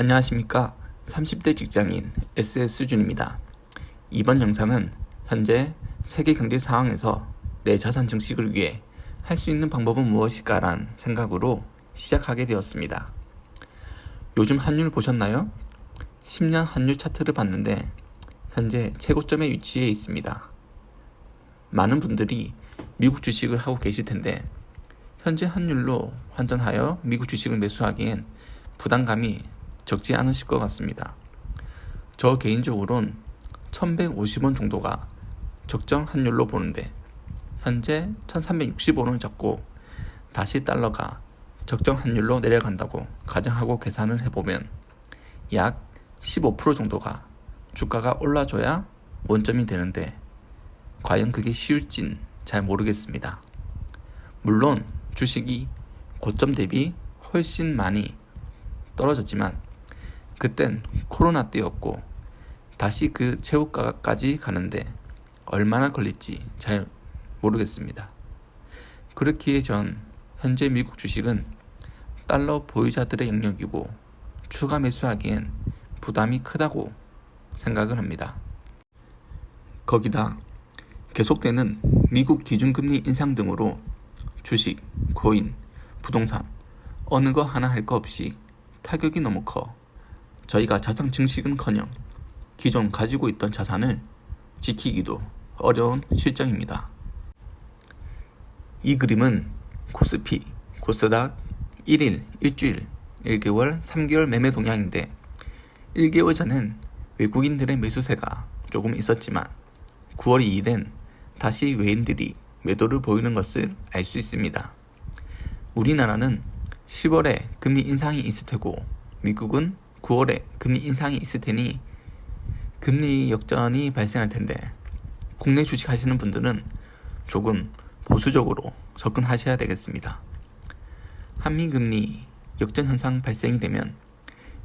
안녕하십니까. 30대 직장인 SS준입니다. 이번 영상은 현재 세계 경제 상황에서 내 자산 증식을 위해 할 수 있는 방법은 무엇일까 란 생각으로 시작하게 되었습니다. 요즘 환율 보셨나요? 10년 환율 차트를 봤는데 현재 최고점에 위치해 있습니다. 많은 분들이 미국 주식을 하고 계실 텐데 현재 환율로 환전하여 미국 주식을 매수하기엔 부담감이 적지 않으실 것 같습니다. 저 개인적으로는 1150원 정도가 적정 환율로 보는데 현재 1360원을 잡고 다시 달러가 적정 환율로 내려간다고 가정하고 계산을 해보면 약 15% 정도가 주가가 올라줘야 원점이 되는데 과연 그게 쉬울진 잘 모르겠습니다. 물론 주식이 고점 대비 훨씬 많이 떨어졌지만 그땐 코로나 때였고 다시 그 최고가까지 가는데 얼마나 걸릴지 잘 모르겠습니다. 그렇기에 전 현재 미국 주식은 달러 보유자들의 영역이고 추가 매수하기엔 부담이 크다고 생각을 합니다. 거기다 계속되는 미국 기준금리 인상 등으로 주식, 코인, 부동산 어느 거 하나 할 거 없이 타격이 너무 커 저희가 자산 증식은커녕 기존 가지고 있던 자산을 지키기도 어려운 실정입니다. 이 그림은 코스피, 코스닥 1일, 일주일, 1개월, 3개월 매매 동향인데 1개월 전엔 외국인들의 매수세가 조금 있었지만 9월 2일엔 다시 외인들이 매도를 보이는 것을 알 수 있습니다. 우리나라는 10월에 금리 인상이 있을 테고 미국은 9월에 금리 인상이 있을 테니 금리 역전이 발생할 텐데 국내 주식 하시는 분들은 조금 보수적으로 접근하셔야 되겠습니다. 한미금리 역전 현상 발생이 되면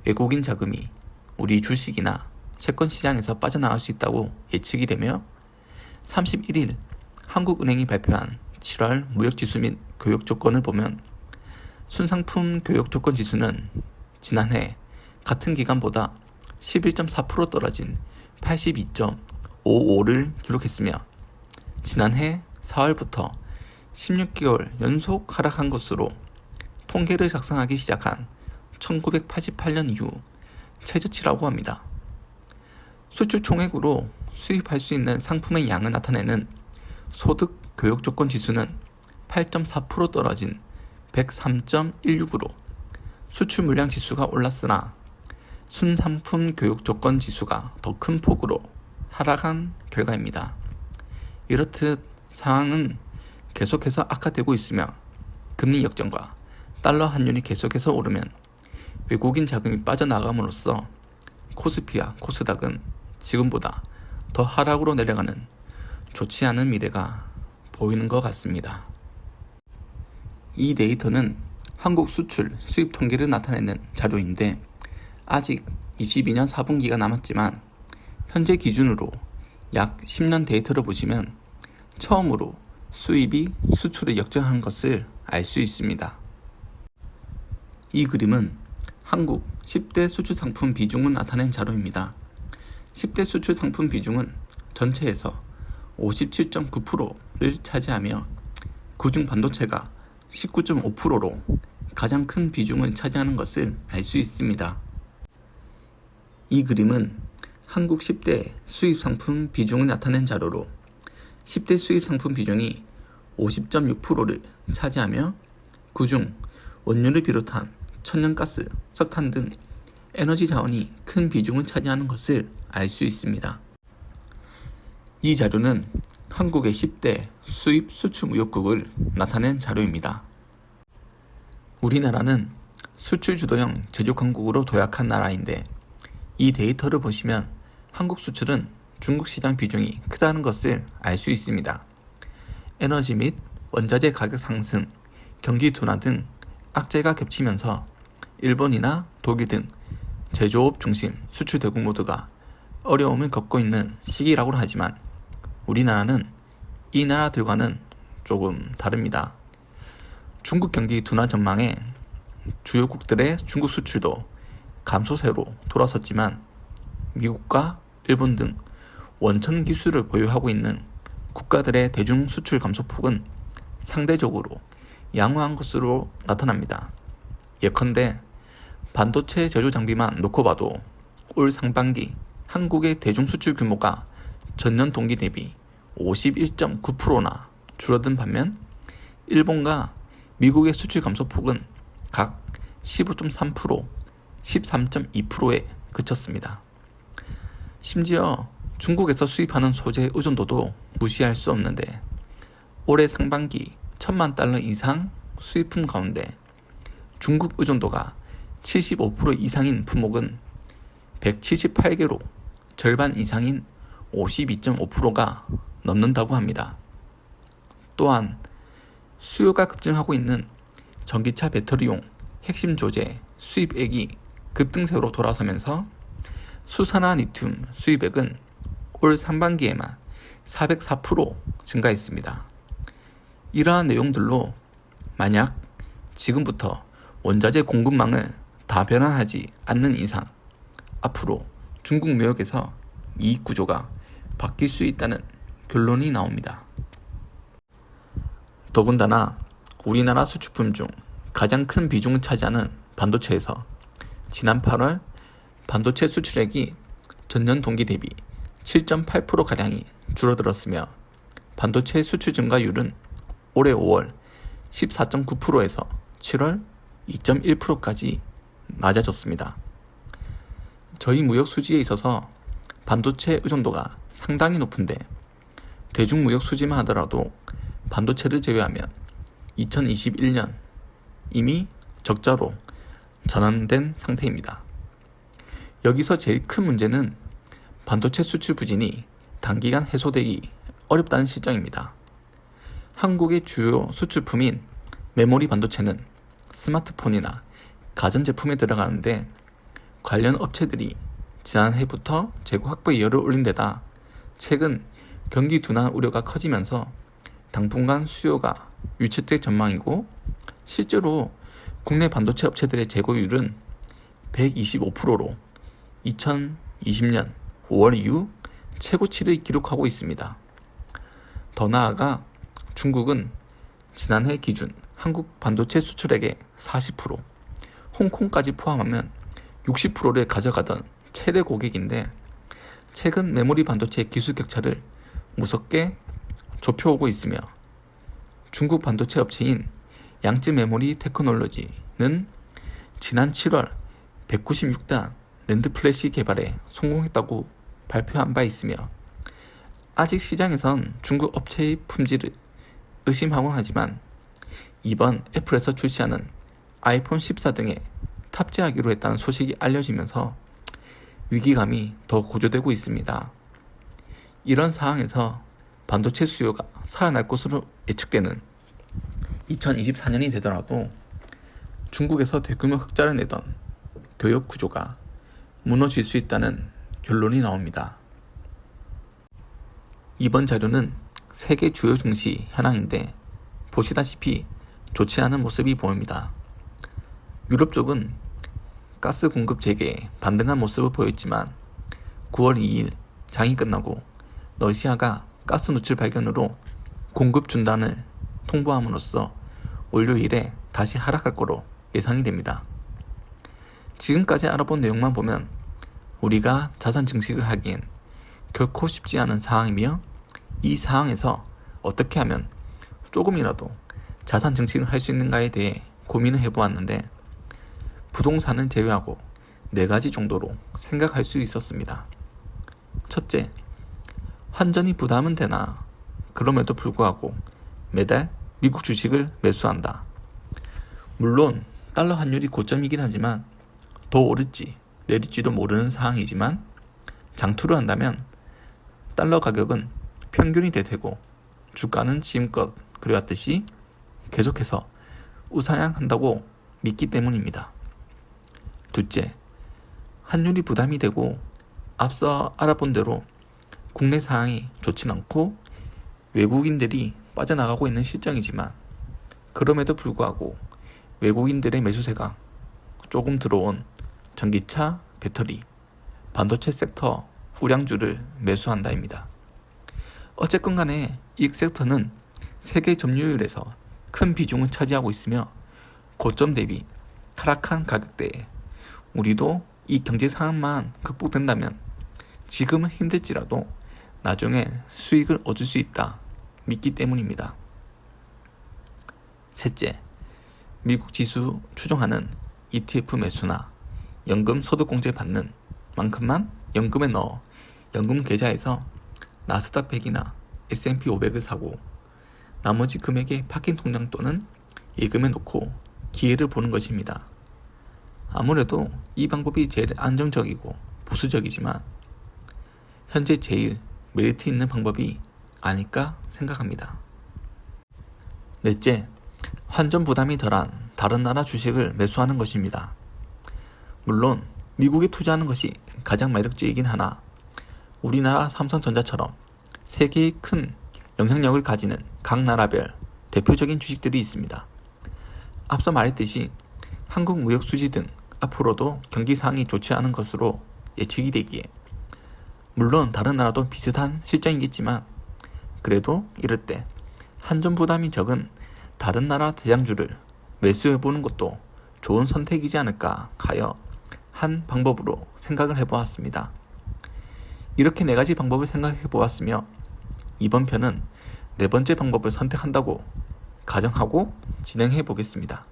외국인 자금이 우리 주식이나 채권 시장에서 빠져나갈 수 있다고 예측이 되며 31일 한국은행이 발표한 7월 무역지수 및 교역조건을 보면 순상품 교역조건 지수는 지난해 같은 기간보다 11.4% 떨어진 82.55를 기록했으며 지난해 4월부터 16개월 연속 하락한 것으로 통계를 작성하기 시작한 1988년 이후 최저치라고 합니다. 수출 총액으로 수입할 수 있는 상품의 양을 나타내는 소득 교역 조건 지수는 8.4% 떨어진 103.16으로 수출 물량 지수가 올랐으나 순상품 교역 조건 지수가 더 큰 폭으로 하락한 결과입니다. 이렇듯 상황은 계속해서 악화되고 있으며 금리 역전과 달러 환율이 계속해서 오르면 외국인 자금이 빠져나감으로써 코스피와 코스닥은 지금보다 더 하락으로 내려가는 좋지 않은 미래가 보이는 것 같습니다. 이 데이터는 한국 수출, 수입 통계를 나타내는 자료인데 아직 22년 4분기가 남았지만 현재 기준으로 약 10년 데이터를 보시면 처음으로 수입이 수출을 역전한 것을 알 수 있습니다. 이 그림은 한국 10대 수출 상품 비중을 나타낸 자료입니다. 10대 수출 상품 비중은 전체에서 57.9%를 차지하며 그중 반도체가 19.5%로 가장 큰 비중을 차지하는 것을 알 수 있습니다. 이 그림은 한국 10대 수입 상품 비중을 나타낸 자료로 10대 수입 상품 비중이 50.6%를 차지하며 그중 원유를 비롯한 천연가스, 석탄 등 에너지 자원이 큰 비중을 차지하는 것을 알 수 있습니다. 이 자료는 한국의 10대 수입 수출 무역국을 나타낸 자료입니다. 우리나라는 수출 주도형 제조 강국으로 도약한 나라인데 이 데이터를 보시면 한국 수출은 중국 시장 비중이 크다는 것을 알 수 있습니다. 에너지 및 원자재 가격 상승, 경기 둔화 등 악재가 겹치면서 일본이나 독일 등 제조업 중심 수출 대국 모두가 어려움을 겪고 있는 시기라고 하지만 우리나라는 이 나라들과는 조금 다릅니다. 중국 경기 둔화 전망에 주요국들의 중국 수출도 감소세로 돌아섰지만 미국과 일본 등 원천 기술을 보유하고 있는 국가들의 대중 수출 감소폭은 상대적으로 양호한 것으로 나타납니다. 예컨대 반도체 제조 장비만 놓고 봐도 올 상반기 한국의 대중 수출 규모가 전년 동기 대비 51.9%나 줄어든 반면 일본과 미국의 수출 감소폭은 각 15.3%, 13.2%에 그쳤습니다. 심지어 중국에서 수입하는 소재 의존도도 무시할 수 없는데 올해 상반기 1,000만 달러 이상 수입품 가운데 중국 의존도가 75% 이상인 품목은 178개로 절반 이상인 52.5%가 넘는다고 합니다. 또한 수요가 급증하고 있는 전기차 배터리용 핵심 조제 수입액이 급등세로 돌아서면서 수산화 리튬 수입액은 올 상반기에만 404% 증가했습니다. 이러한 내용들로 만약 지금부터 원자재 공급망을 다 변환하지 않는 이상 앞으로 중국 무역에서 이익 구조가 바뀔 수 있다는 결론이 나옵니다. 더군다나 우리나라 수출품 중 가장 큰 비중을 차지하는 반도체에서 지난 8월 반도체 수출액이 전년 동기 대비 7.8%가량이 줄어들었으며 반도체 수출 증가율은 올해 5월 14.9%에서 7월 2.1%까지 낮아졌습니다. 저희 무역 수지에 있어서 반도체 의존도가 상당히 높은데 대중무역 수지만 하더라도 반도체를 제외하면 2021년 이미 적자로 전환된 상태입니다. 여기서 제일 큰 문제는 반도체 수출 부진이 단기간 해소되기 어렵다는 실정입니다. 한국의 주요 수출품인 메모리 반도체는 스마트폰이나 가전제품에 들어가는데 관련 업체들이 지난해부터 재고 확보에 열을 올린 데다 최근 경기 둔화 우려가 커지면서 당분간 수요가 위축될 전망이고 실제로 국내 반도체 업체들의 재고율은 125%로 2020년 5월 이후 최고치를 기록하고 있습니다. 더 나아가 중국은 지난해 기준 한국 반도체 수출액의 40%, 홍콩까지 포함하면 60%를 가져가던 최대 고객인데 최근 메모리 반도체 기술 격차를 무섭게 좁혀오고 있으며 중국 반도체 업체인 양쯔 메모리 테크놀로지는 지난 7월 196단 낸드 플래시 개발에 성공했다고 발표한 바 있으며 아직 시장에선 중국 업체의 품질을 의심하곤 하지만 이번 애플에서 출시하는 아이폰 14 등에 탑재하기로 했다는 소식이 알려지면서 위기감이 더 고조되고 있습니다. 이런 상황에서 반도체 수요가 살아날 것으로 예측되는 2024년이 되더라도 중국에서 대규모 흑자를 내던 교역 구조가 무너질 수 있다는 결론이 나옵니다. 이번 자료는 세계 주요 증시 현황인데 보시다시피 좋지 않은 모습이 보입니다. 유럽 쪽은 가스 공급 재개에 반등한 모습을 보였지만 9월 2일 장이 끝나고 러시아가 가스 누출 발견으로 공급 중단을 통보함으로써 월요일에 다시 하락할 거로 예상이 됩니다. 지금까지 알아본 내용만 보면 우리가 자산 증식을 하기엔 결코 쉽지 않은 상황이며 이 상황에서 어떻게 하면 조금이라도 자산 증식을 할 수 있는가에 대해 고민을 해보았는데 부동산을 제외하고 4가지 정도로 생각할 수 있었습니다. 첫째, 환전이 부담은 되나 그럼에도 불구하고 매달 미국 주식을 매수한다. 물론 달러 환율이 고점이긴 하지만 더 오를지 내릴지도 모르는 상황이지만 장투를 한다면 달러 가격은 평균이 대되고 주가는 지금껏 그래왔듯이 계속해서 우상향한다고 믿기 때문입니다. 둘째, 환율이 부담이 되고 앞서 알아본 대로 국내 상황이 좋진 않고 외국인들이 빠져나가고 있는 실정이지만 그럼에도 불구하고 외국인들의 매수세가 조금 들어온 전기차, 배터리, 반도체 섹터 우량주를 매수한다입니다. 어쨌건 간에 이 섹터는 세계 점유율에서 큰 비중을 차지하고 있으며 고점 대비 하락한 가격대에 우리도 이 경제 상황만 극복된다면 지금은 힘들지라도 나중에 수익을 얻을 수 있다 믿기 때문입니다. 셋째, 미국 지수 추종하는 ETF 매수나 연금 소득공제 받는 만큼만 연금에 넣어 연금 계좌에서 나스닥 100이나 S&P 500을 사고 나머지 금액의 파킹 통장 또는 예금에 넣고 기회를 보는 것입니다. 아무래도 이 방법이 제일 안정적이고 보수적이지만 현재 제일 메리트 있는 방법이 아닐까 생각합니다. 넷째, 환전 부담이 덜한 다른 나라 주식을 매수하는 것입니다. 물론 미국에 투자하는 것이 가장 매력적이긴 하나 우리나라 삼성전자처럼 세계의 큰 영향력을 가지는 각 나라별 대표적인 주식들이 있습니다. 앞서 말했듯이 한국 무역 수지 등 앞으로도 경기 상황이 좋지 않은 것으로 예측이 되기에 물론 다른 나라도 비슷한 실정이겠지만 그래도 이럴 때 환전 부담이 적은 다른 나라 대장주를 매수해보는 것도 좋은 선택이지 않을까 하여 한 방법으로 생각을 해보았습니다. 이렇게 4가지 방법을 생각해보았으며 이번 편은 4번째 방법을 선택한다고 가정하고 진행해 보겠습니다.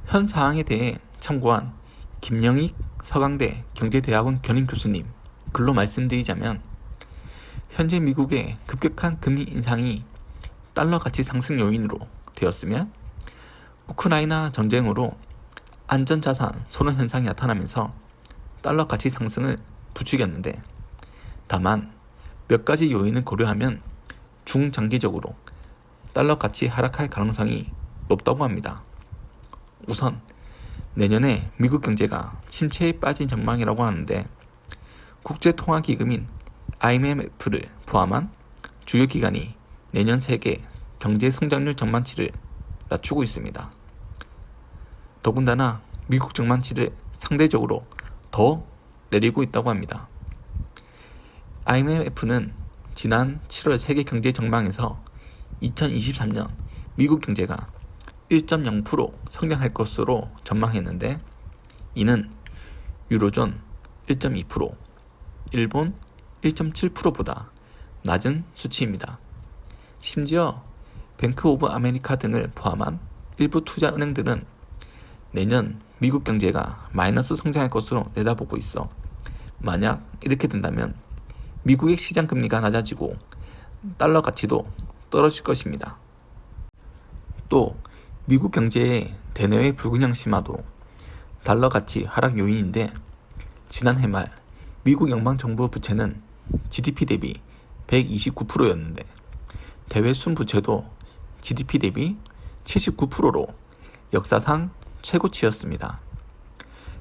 현 사항에 대해 참고한 김영익 서강대 경제대학원 견임 교수님 글로 말씀드리자면 현재 미국의 급격한 금리 인상이 달러 가치 상승 요인으로 되었으며 우크라이나 전쟁으로 안전자산 선호 현상이 나타나면서 달러 가치 상승을 부추겼는데 다만 몇 가지 요인을 고려하면 중장기적으로 달러 가치 하락할 가능성이 높다고 합니다. 우선 내년에 미국 경제가 침체에 빠진 전망이라고 하는데 국제통화기금인 IMF를 포함한 주요 기관이 내년 세계 경제 성장률 전망치를 낮추고 있습니다. 더군다나 미국 전망치를 상대적으로 더 내리고 있다고 합니다. IMF는 지난 7월 세계 경제 전망에서 2023년 미국 경제가 1.0% 성장할 것으로 전망했는데 이는 유로존 1.2%, 일본 1.7%보다 낮은 수치입니다. 심지어 뱅크 오브 아메리카 등을 포함한 일부 투자은행들은 내년 미국 경제가 마이너스 성장할 것으로 내다보고 있어 만약 이렇게 된다면 미국의 시장 금리가 낮아지고 달러 가치도 떨어질 것입니다. 또 미국 경제의 대내외 불균형 심화도 달러 가치 하락 요인인데 지난해 말 미국 연방정부 부채는 GDP 대비 129%였는데 대외 순부채도 GDP 대비 79%로 역사상 최고치였습니다.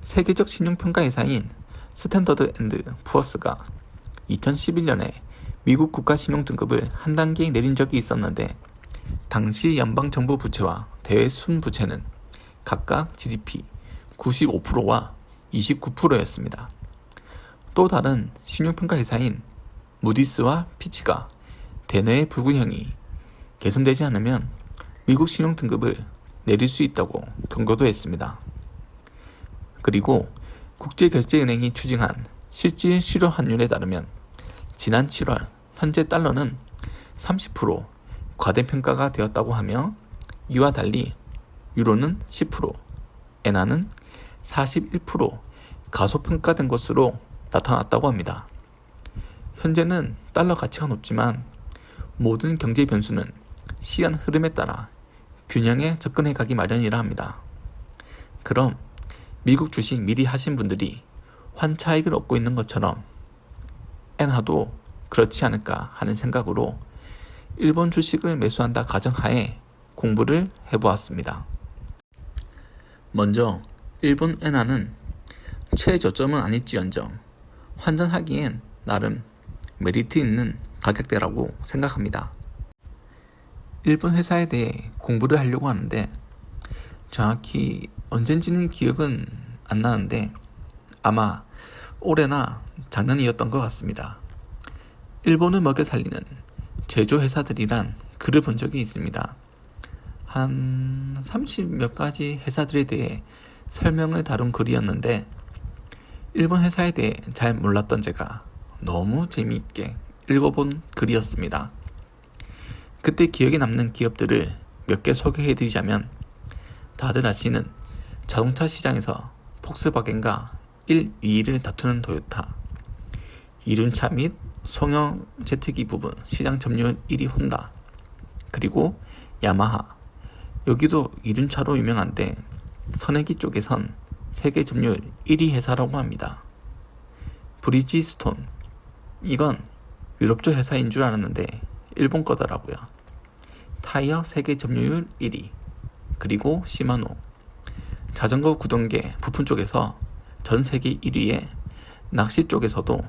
세계적 신용평가회사인 스탠더드 앤드 푸어스가 2011년에 미국 국가 신용 등급을 한 단계 내린 적이 있었는데 당시 연방정부 부채와 대외 순부채는 각각 GDP 95%와 29%였습니다. 또 다른 신용평가 회사인 무디스와 피치가 대내외 불균형이 개선되지 않으면 미국 신용 등급을 내릴 수 있다고 경고도 했습니다. 그리고 국제결제은행이 추징한 실질 실효 환율에 따르면 지난 7월 현재 달러는 30% 과대평가가 되었다고 하며 이와 달리 유로는 10%, 엔화는 41% 가소평가된 것으로 나타났다고 합니다. 현재는 달러 가치가 높지만 모든 경제 변수는 시간 흐름에 따라 균형에 접근해 가기 마련이라 합니다. 그럼 미국 주식 미리 하신 분들이 환차익을 얻고 있는 것처럼 엔화도 그렇지 않을까 하는 생각으로 일본 주식을 매수한다 가정하에 공부를 해보았습니다. 먼저 일본 엔화는 최저점은 아닐지언정 환전하기엔 나름 메리트 있는 가격대라고 생각합니다. 일본 회사에 대해 공부를 하려고 하는데 정확히 언젠지는 기억은 안 나는데 아마 올해나 작년이었던 것 같습니다. 일본을 먹여 살리는 제조회사들이란 글을 본 적이 있습니다. 한 30몇 가지 회사들에 대해 설명을 다룬 글이었는데 일본 회사에 대해 잘 몰랐던 제가 너무 재미있게 읽어본 글이었습니다. 그때 기억에 남는 기업들을 몇 개 소개해드리자면 다들 아시는 자동차 시장에서 폭스바겐과 1, 2위를 다투는 토요타, 이륜차 및 송형 제트기 부분 시장 점유율 1위 혼다, 그리고 야마하, 여기도 이륜차로 유명한데 선행기 쪽에선 세계 점유율 1위 회사라고 합니다. 브리지스톤, 이건 유럽 쪽 회사인 줄 알았는데 일본 거더라고요. 타이어 세계 점유율 1위, 그리고 시마노, 자전거 구동계 부품 쪽에서 전 세계 1위에 낚시 쪽에서도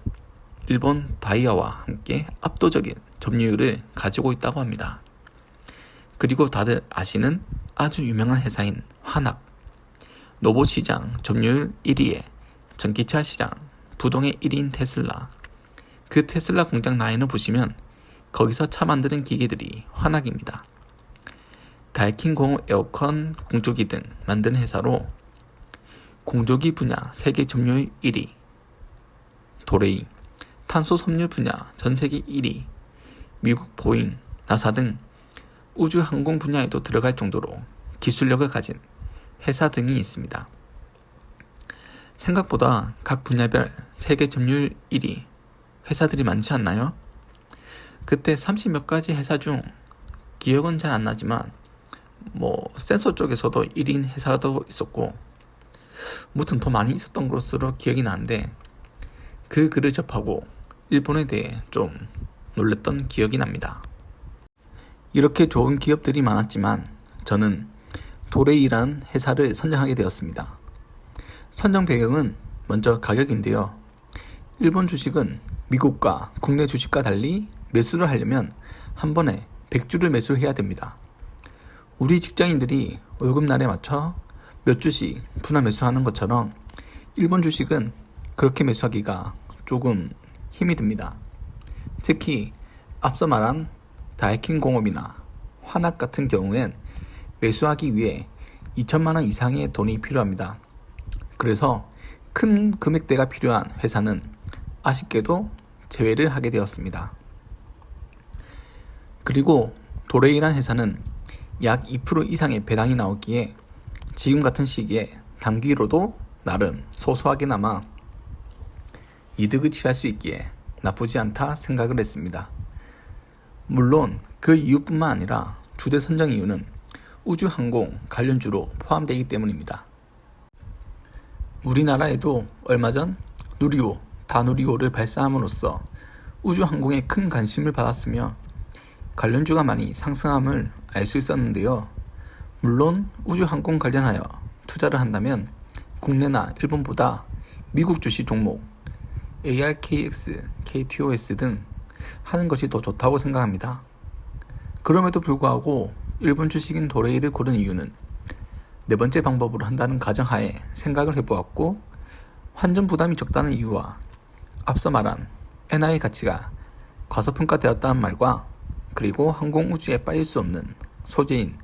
일본 다이아와 함께 압도적인 점유율을 가지고 있다고 합니다. 그리고 다들 아시는 아주 유명한 회사인 화낙, 로봇 시장 점유율 1위에 전기차 시장 부동의 1위인 테슬라, 그 테슬라 공장 라인을 보시면 거기서 차 만드는 기계들이 화낙입니다. 다이킨 공업 에어컨 공조기 등 만드는 회사로 공조기 분야 세계 점유율 1위, 도레이, 탄소 섬유 분야 전 세계 1위, 미국 보잉, 나사 등 우주 항공 분야에도 들어갈 정도로 기술력을 가진 회사 등이 있습니다. 생각보다 각 분야별 세계 점유율 1위 회사들이 많지 않나요? 그때 30몇 가지 회사 중 기억은 잘 안 나지만 센서 쪽에서도 1인 회사도 있었고 무튼 더 많이 있었던 것으로 기억이 나는데 그 글을 접하고 일본에 대해 좀 놀랬던 기억이 납니다. 이렇게 좋은 기업들이 많았지만 저는 도레이란 회사를 선정하게 되었습니다. 선정 배경은 먼저 가격인데요. 일본 주식은 미국과 국내 주식과 달리 매수를 하려면 한 번에 100주를 매수해야 됩니다. 우리 직장인들이 월급날에 맞춰 몇 주씩 분할 매수하는 것처럼 일본 주식은 그렇게 매수하기가 조금 힘이 듭니다. 특히 앞서 말한 다이킨 공업이나 화낙 같은 경우엔 매수하기 위해 2천만원 이상의 돈이 필요합니다. 그래서 큰 금액대가 필요한 회사는 아쉽게도 제외를 하게 되었습니다. 그리고 도레이란 회사는 약 2% 이상의 배당이 나오기에 지금 같은 시기에 단기로도 나름 소소하게나마 이득을 취할 수 있기에 나쁘지 않다 생각을 했습니다. 물론 그 이유뿐만 아니라 주대 선정 이유는 우주항공 관련주로 포함되기 때문입니다. 우리나라에도 얼마 전 누리호, 다누리호를 발사함으로써 우주항공에 큰 관심을 받았으며 관련주가 많이 상승함을 알 수 있었는데요. 물론 우주항공 관련하여 투자를 한다면 국내나 일본보다 미국 주식 종목 ARKX, KTOS 등 하는 것이 더 좋다고 생각합니다. 그럼에도 불구하고 일본 주식인 도레이를 고른 이유는 네 번째 방법으로 한다는 가정하에 생각을 해보았고 환전 부담이 적다는 이유와 앞서 말한 엔화의 가치가 과소평가되었다는 말과 그리고 항공우주에 빠질 수 없는 소재인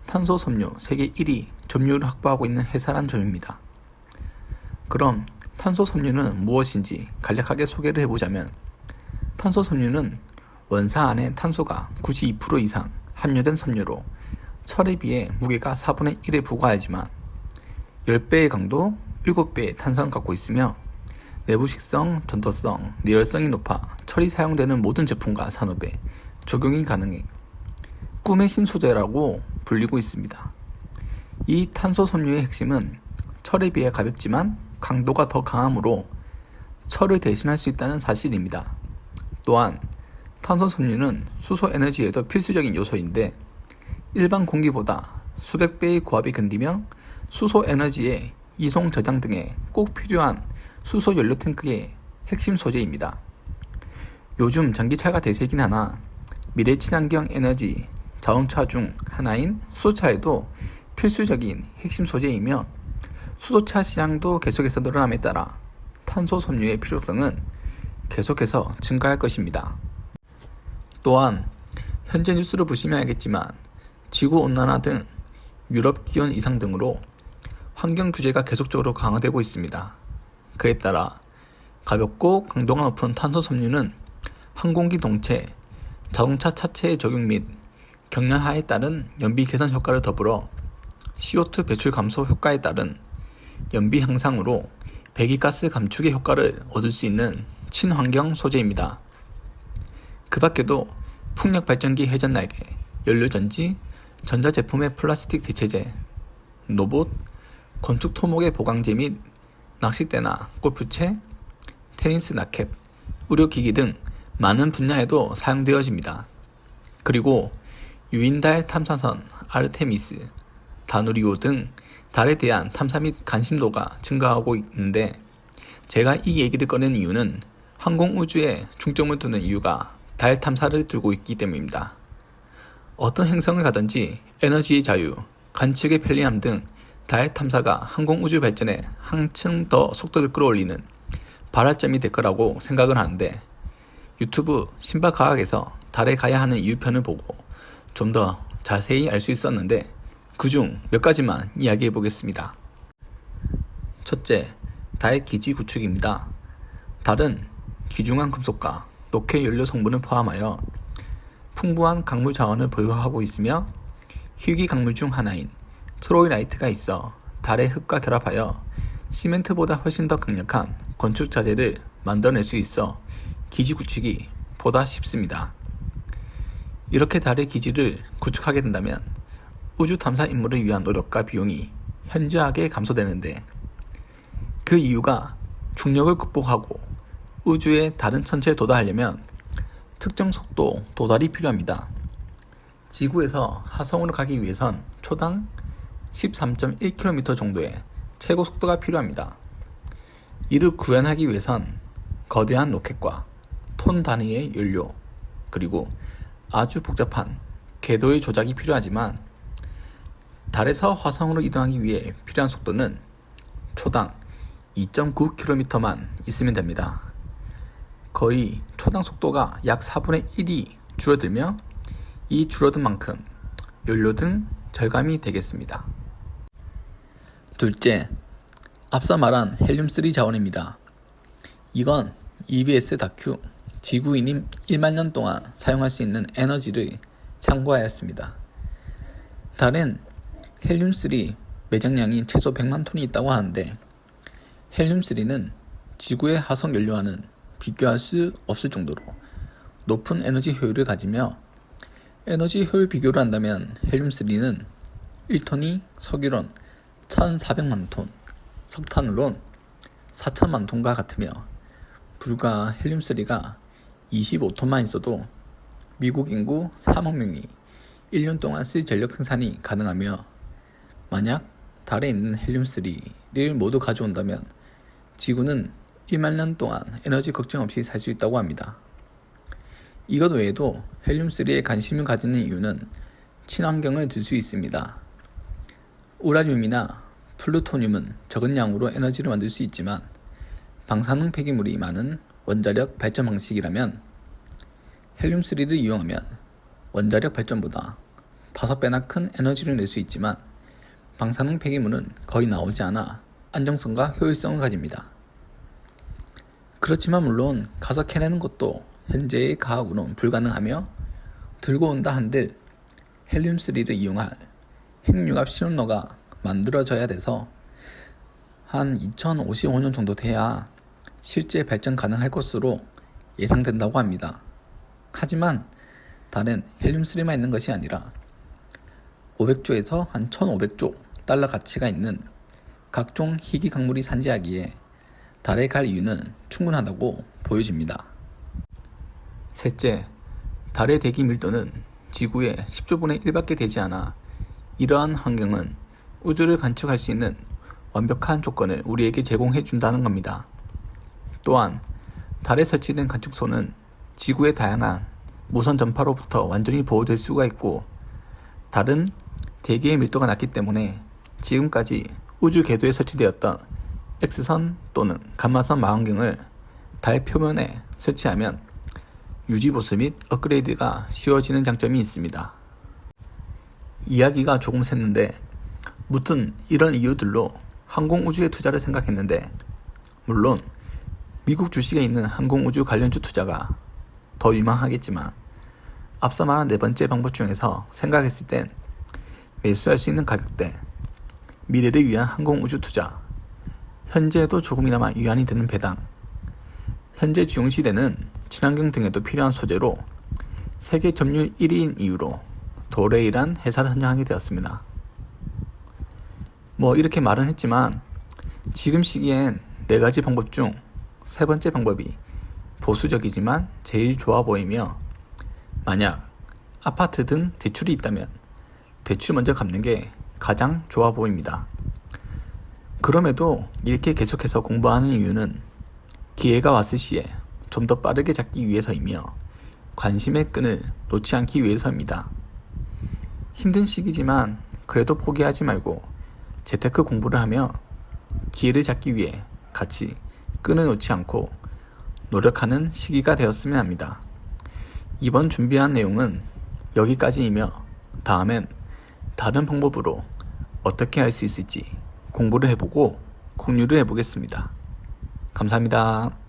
탄소 섬유 세계 1위 점유율을 확보하고 있는 회사란 점입니다. 그럼 탄소 섬유는 무엇인지 간략하게 소개를 해보자면 탄소 섬유는 원사 안에 탄소가 92% 이상 함유된 섬유로 철에 비해 무게가 4분의 1에 불과하지만 10배의 강도, 7배의 탄성을 갖고 있으며 내부식성, 전도성, 내열성이 높아 철이 사용되는 모든 제품과 산업에 적용이 가능해 꿈의 신소재라고 불리고 있습니다. 이 탄소 섬유의 핵심은 철에 비해 가볍지만 강도가 더 강하므로 철을 대신할 수 있다는 사실입니다. 또한 탄소 섬유는 수소 에너지에도 필수적인 요소인데 일반 공기보다 수백 배의 고압이 견디며 수소 에너지의 이송 저장 등에 꼭 필요한 수소 연료 탱크의 핵심 소재입니다. 요즘 전기차가 대세이긴 하나 미래 친환경 에너지 자동차 중 하나인 수소차에도 필수적인 핵심 소재이며 수소차 시장도 계속해서 늘어남에 따라 탄소 섬유의 필요성은 계속해서 증가할 것입니다. 또한 현재 뉴스를 보시면 알겠지만 지구온난화 등 유럽 기온 이상 등으로 환경 규제가 계속적으로 강화되고 있습니다. 그에 따라 가볍고 강도가 높은 탄소 섬유는 항공기 동체, 자동차 차체의 적용 및 경량화에 따른 연비 개선 효과를 더불어 CO2 배출 감소 효과에 따른 연비 향상으로 배기가스 감축의 효과를 얻을 수 있는 친환경 소재입니다. 그 밖에도 풍력 발전기 회전 날개, 연료전지, 전자제품의 플라스틱 대체제, 로봇, 건축 토목의 보강제 및 낚싯대나 골프채, 테니스 라켓, 의료기기 등 많은 분야에도 사용되어집니다. 그리고 유인달 탐사선 아르테미스, 다누리호 등 달에 대한 탐사 및 관심도가 증가하고 있는데 제가 이 얘기를 꺼낸 이유는 항공우주에 중점을 두는 이유가 달 탐사를 두고 있기 때문입니다. 어떤 행성을 가든지 에너지의 자유, 관측의 편리함 등 달 탐사가 항공우주 발전에 한층 더 속도를 끌어올리는 발화점이 될 거라고 생각을 하는데 유튜브 신박과학에서 달에 가야 하는 이유편을 보고 좀 더 자세히 알 수 있었는데 그중 몇 가지만 이야기해 보겠습니다. 첫째, 달 기지 구축입니다. 달은 귀중한 금속과 녹회 연료 성분을 포함하여 풍부한 광물 자원을 보유하고 있으며 희귀 광물 중 하나인 트로일라이트가 있어 달의 흙과 결합하여 시멘트보다 훨씬 더 강력한 건축 자재를 만들어낼 수 있어 기지 구축이 보다 쉽습니다. 이렇게 달의 기지를 구축하게 된다면 우주 탐사 임무를 위한 노력과 비용이 현저하게 감소되는데 그 이유가 중력을 극복하고 우주의 다른 천체에 도달하려면 특정 속도 도달이 필요합니다. 지구에서 화성으로 가기 위해선 초당 13.1km 정도의 최고 속도가 필요합니다. 이를 구현하기 위해선 거대한 로켓과 톤 단위의 연료, 그리고 아주 복잡한 궤도의 조작이 필요하지만 달에서 화성으로 이동하기 위해 필요한 속도는 초당 2.9km만 있으면 됩니다. 거의 초당 속도가 약 4분의 1이 줄어들며 이 줄어든 만큼 연료 등 절감이 되겠습니다. 둘째, 앞서 말한 헬륨3 자원입니다. 이건 EBS 다큐 지구인이 1만 년 동안 사용할 수 있는 에너지를 참고하였습니다. 달엔 헬륨3 매장량이 최소 100만 톤이 있다고 하는데 헬륨3는 지구의 화석 연료와는 비교할 수 없을 정도로 높은 에너지 효율을 가지며 에너지 효율 비교를 한다면 헬륨3는 1톤이 석유론 1,400만 톤, 석탄으론 4,000만 톤과 같으며 불과 헬륨3가 25톤만 있어도 미국 인구 3억 명이 1년 동안 쓸 전력 생산이 가능하며 만약 달에 있는 헬륨3를 모두 가져온다면 지구는 1만 년 동안 에너지 걱정 없이 살 수 있다고 합니다. 이것 외에도 헬륨3에 관심을 가지는 이유는 친환경을 들 수 있습니다. 우라늄이나 플루토늄은 적은 양으로 에너지를 만들 수 있지만 방사능 폐기물이 많은 원자력 발전 방식이라면 헬륨3를 이용하면 원자력 발전보다 5배나 큰 에너지를 낼 수 있지만 방사능 폐기물은 거의 나오지 않아 안정성과 효율성을 가집니다. 그렇지만 물론 가서 캐내는 것도 현재의 과학으로는 불가능하며 들고 온다 한들 헬륨3를 이용할 핵융합 신원로가 만들어져야 돼서 한 2055년 정도 돼야 실제 발전 가능할 것으로 예상된다고 합니다. 하지만 달엔 헬륨3만 있는 것이 아니라 500조에서 한 1500조 달러 가치가 있는 각종 희귀 광물이 산재하기에 달에 갈 이유는 충분하다고 보여집니다. 셋째, 달의 대기 밀도는 지구의 10조분의 1밖에 되지 않아 이러한 환경은 우주를 관측할 수 있는 완벽한 조건을 우리에게 제공해 준다는 겁니다. 또한 달에 설치된 관측소는 지구의 다양한 무선 전파로부터 완전히 보호될 수가 있고 달은 대기의 밀도가 낮기 때문에 지금까지 우주 궤도에 설치되었던 X선 또는 감마선 망원경을 달 표면에 설치하면 유지 보수 및 업그레이드가 쉬워지는 장점이 있습니다. 이야기가 조금 샜는데 무튼 이런 이유들로 항공우주의 투자를 생각했는데, 물론 미국 주식에 있는 항공우주 관련주 투자가 더 유망하겠지만 앞서 말한 네 번째 방법 중에서 생각했을 땐 매수할 수 있는 가격대, 미래를 위한 항공우주 투자, 현재에도 조금이나마 위안이 되는 배당, 현재 주용시대는 친환경 등에도 필요한 소재로 세계 점유율 1위인 이유로 도레이란 회사를 선정하게 되었습니다. 이렇게 말은 했지만 지금 시기엔 네 가지 방법 중 세 번째 방법이 보수적이지만 제일 좋아 보이며, 만약 아파트 등 대출이 있다면 대출 먼저 갚는 게 가장 좋아 보입니다. 그럼에도 이렇게 계속해서 공부하는 이유는 기회가 왔을 시에 좀 더 빠르게 잡기 위해서이며 관심의 끈을 놓지 않기 위해서입니다. 힘든 시기지만 그래도 포기하지 말고 재테크 공부를 하며 기회를 잡기 위해 같이 끈을 놓지 않고 노력하는 시기가 되었으면 합니다. 이번 준비한 내용은 여기까지이며 다음엔 다른 방법으로 어떻게 할 수 있을지 공부를 해보고 공유를 해보겠습니다. 감사합니다.